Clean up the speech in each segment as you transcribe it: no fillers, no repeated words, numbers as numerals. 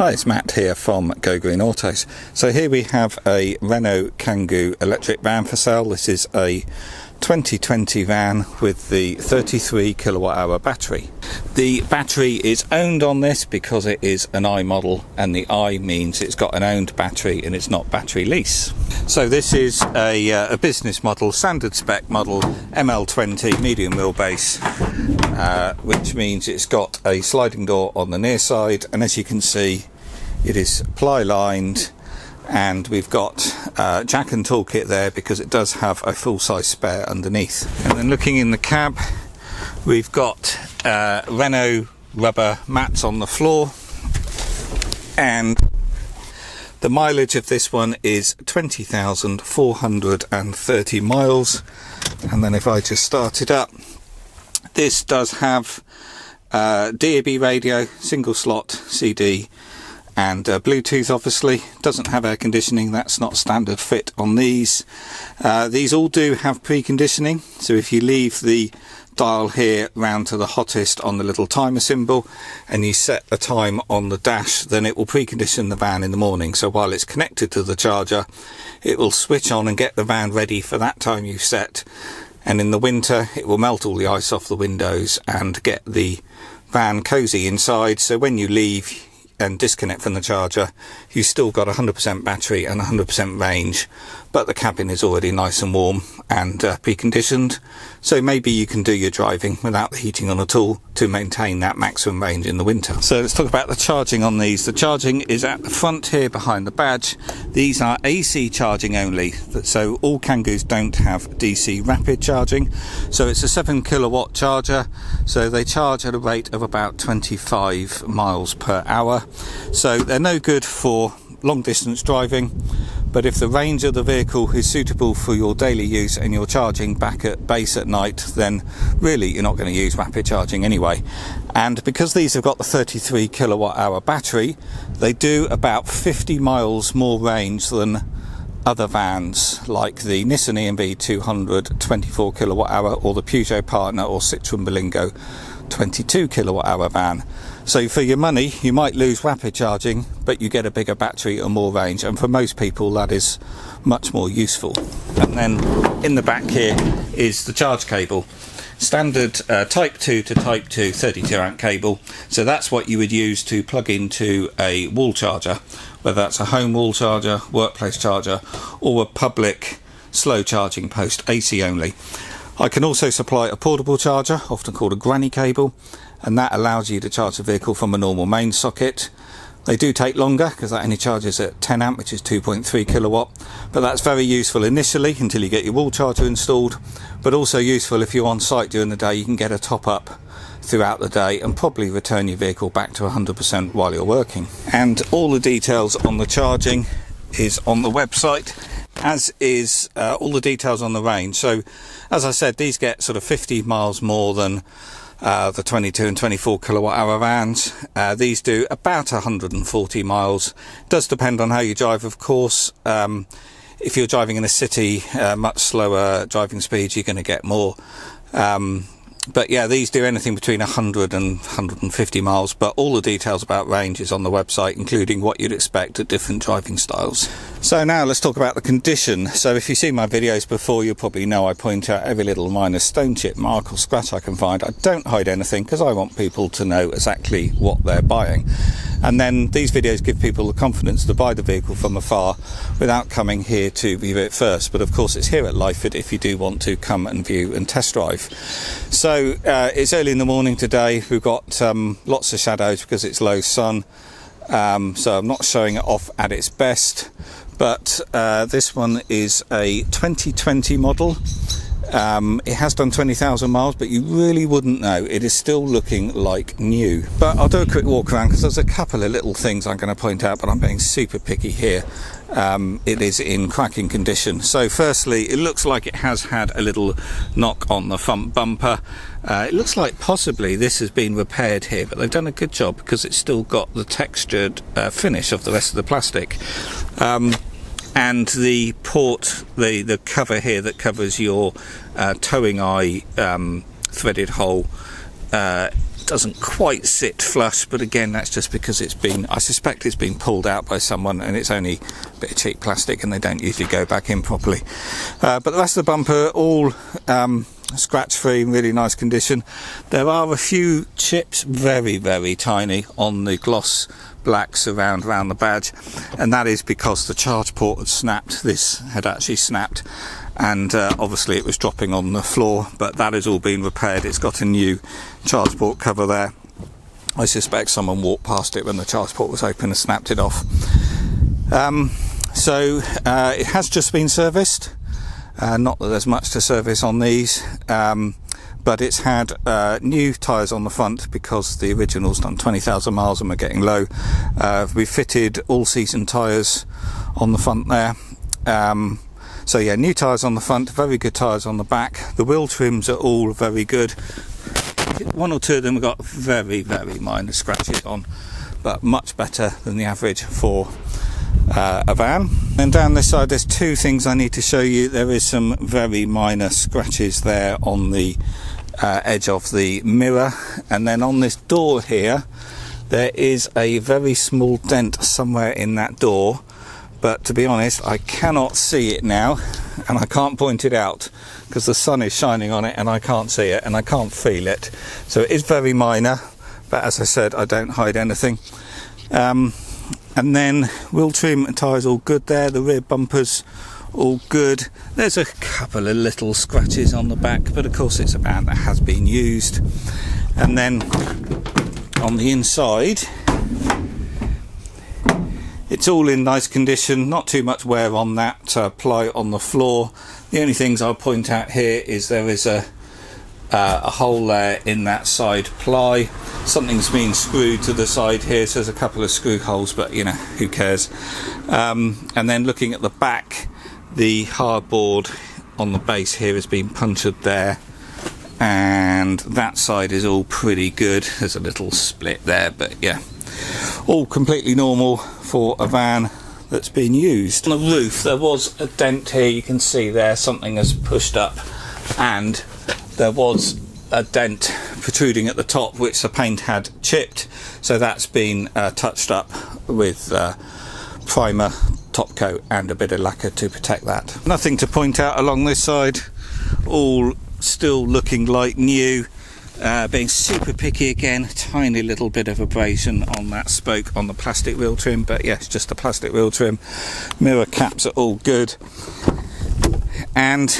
Hi, it's Matt here from Go Green Autos. So here we have a Renault Kangoo electric van for sale. This is a 2020 van with the 33 kilowatt hour battery. The battery is owned on this because it is an I model, and the I means it's got an owned battery and it's not battery lease. So this is a business model, standard spec model, ML20 medium wheelbase, which means it's got a sliding door on the near side, and as you can see it is ply lined, and we've got jack and toolkit there because it does have a full-size spare underneath. And then looking in the cab, we've got Renault rubber mats on the floor, and the mileage of this one is 20,430 miles. And then if I just start it up, this does have DAB radio, single slot CD, and Bluetooth. Obviously doesn't have air conditioning, that's not standard fit on these. These all do have preconditioning, so if you leave the dial here round to the hottest on the little timer symbol and you set the time on the dash, then it will precondition the van in the morning. So while it's connected to the charger, it will switch on and get the van ready for that time you set, and in the winter it will melt all the ice off the windows and get the van cozy inside, so when you leave and disconnect from the charger, you've still got 100% battery and 100% range, but the cabin is already nice and warm and preconditioned, so maybe you can do your driving without the heating on at all to maintain that maximum range in the winter. So let's talk about the charging on these. The charging is at the front here behind the badge. These are AC charging only, so all Kangoos don't have DC rapid charging. So it's a 7 kilowatt charger, so they charge at a rate of about 25 miles per hour. So they're no good for long distance driving, but if the range of the vehicle is suitable for your daily use and you're charging back at base at night, then really you're not going to use rapid charging anyway. And because these have got the 33 kilowatt hour battery, they do about 50 miles more range than other vans like the Nissan EMB 200 24 kilowatt hour or the Peugeot Partner or Citroen Berlingo 22 kilowatt hour van. So for your money you might lose rapid charging, but you get a bigger battery and more range, and for most people that is much more useful. And then in the back here is the charge cable, standard type 2 to type 2 32 amp cable. So that's what you would use to plug into a wall charger, whether that's a home wall charger, workplace charger, or a public slow charging post, AC only. I can also supply a portable charger, often called a granny cable, and that allows you to charge the vehicle from a normal main socket. They do take longer because that only charges at 10 amp, which is 2.3 kilowatt, but that's very useful initially until you get your wall charger installed, but also useful if you're on site during the day. You can get a top up throughout the day and probably return your vehicle back to 100% while you're working. And all the details on the charging is on the website, as is all the details on the range. So as I said, these get sort of 50 miles more than the 22 and 24 kilowatt hour vans. These do about 140 miles. Does depend on how you drive, of course. If you're driving in a city, much slower driving speeds, you're going to get more. But yeah, these do anything between 100 and 150 miles, but all the details about range is on the website, including what you'd expect at different driving styles. So now let's talk about the condition. So if you've seen my videos before, you'll probably know I point out every little minor stone chip, mark or scratch I can find. I don't hide anything because I want people to know exactly what they're buying. And then these videos give people the confidence to buy the vehicle from afar without coming here to view it first. But of course it's here at Lyford if you do want to come and view and test drive. So it's early in the morning today. We've got lots of shadows because it's low sun, so I'm not showing it off at its best, but this one is a 2020 model. It has done 20,000 miles, but you really wouldn't know. It is still looking like new. But I'll do a quick walk around because there's a couple of little things I'm going to point out, but I'm being super picky here. It is in cracking condition. So firstly, it looks like it has had a little knock on the front bumper. It looks like possibly this has been repaired here, but they've done a good job because it's still got the textured finish of the rest of the plastic. And the port, the cover here that covers your towing eye threaded hole doesn't quite sit flush, but again, that's just because it's been, I suspect it's been pulled out by someone, and it's only a bit of cheap plastic and they don't usually go back in properly. But the rest of the bumper all scratch free, really nice condition. There are a few chips, very, very tiny, on the gloss black surround around the badge, and that is because the charge port had snapped. This had actually snapped, and obviously it was dropping on the floor, but that has all been repaired. It's got a new charge port cover there. I suspect someone walked past it when the charge port was open and snapped it off. So it has just been serviced. Not that there's much to service on these, but it's had new tyres on the front because the original's done 20,000 miles and we're getting low. We fitted all-season tyres on the front there. So yeah, new tyres on the front, very good tyres on the back. The wheel trims are all very good. One or two of them have got very, very minor scratches on, but much better than the average for a van. And down this side there's two things I need to show you. There is some very minor scratches there on the edge of the mirror, and then on this door here there is a very small dent somewhere in that door, but to be honest I cannot see it now, and I can't point it out because the sun is shining on it and I can't see it and I can't feel it. So it is very minor, but as I said, I don't hide anything. And then wheel trim and tyres all good there. The rear bumpers all good. There's a couple of little scratches on the back, but of course it's a van that has been used. And then on the inside it's all in nice condition, not too much wear on that ply on the floor. The only things I'll point out here is there is a hole there in that side ply. Something's been screwed to the side here, so there's a couple of screw holes, but you know, who cares. And then looking at the back, the hardboard on the base here has been punctured there, and that side is all pretty good. There's a little split there, but yeah, all completely normal for a van that's been used. On the roof there was a dent here, you can see there something has pushed up, and there was a dent protruding at the top which the paint had chipped, so that's been touched up with primer, top coat and a bit of lacquer to protect that. Nothing to point out along this side, all still looking like new. Being super picky again, tiny little bit of abrasion on that spoke on the plastic wheel trim, but yes, just a plastic wheel trim. Mirror caps are all good. And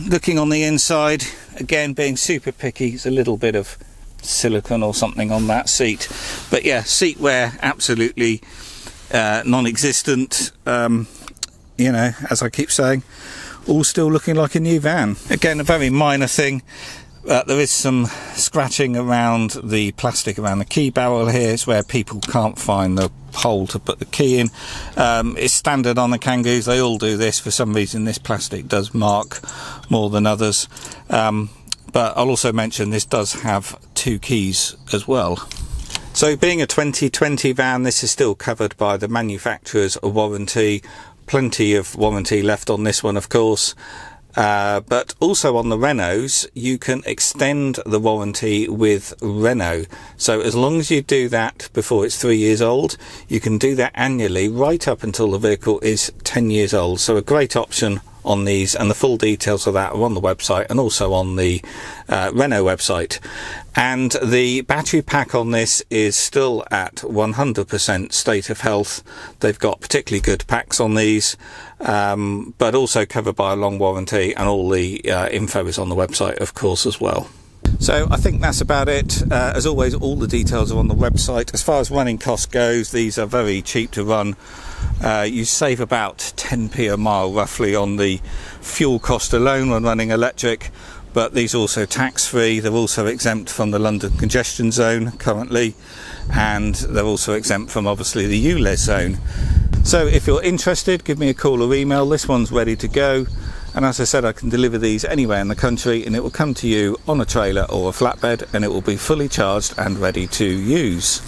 looking on the inside, again being super picky, it's a little bit of silicone or something on that seat, but yeah, seat wear absolutely non-existent. You know, as I keep saying, all still looking like a new van. Again, a very minor thing. There is some scratching around the plastic around the key barrel here. It's where people can't find the hole to put the key in. It's standard on the Kangoos, they all do this. For some reason this plastic does mark more than others, but I'll also mention this does have two keys as well. So being a 2020 van, this is still covered by the manufacturer's warranty. Plenty of warranty left on this one, of course. But also on the Renaults, you can extend the warranty with Renault. So as long as you do that before it's 3 years old, you can do that annually right up until the vehicle is 10 years old. So a great option on these, and the full details of that are on the website and also on the Renault website. And the battery pack on this is still at 100% state of health. They've got particularly good packs on these, but also covered by a long warranty, and all the info is on the website, of course, as well. So I think that's about it. As always, all the details are on the website. As far as running cost goes, these are very cheap to run. You save about 10p a mile roughly on the fuel cost alone when running electric, but these are also tax-free. They're also exempt from the London congestion zone currently, and they're also exempt from obviously the ULEZ zone. So if you're interested, give me a call or email. This one's ready to go, and as I said, I can deliver these anywhere in the country, and it will come to you on a trailer or a flatbed, and it will be fully charged and ready to use.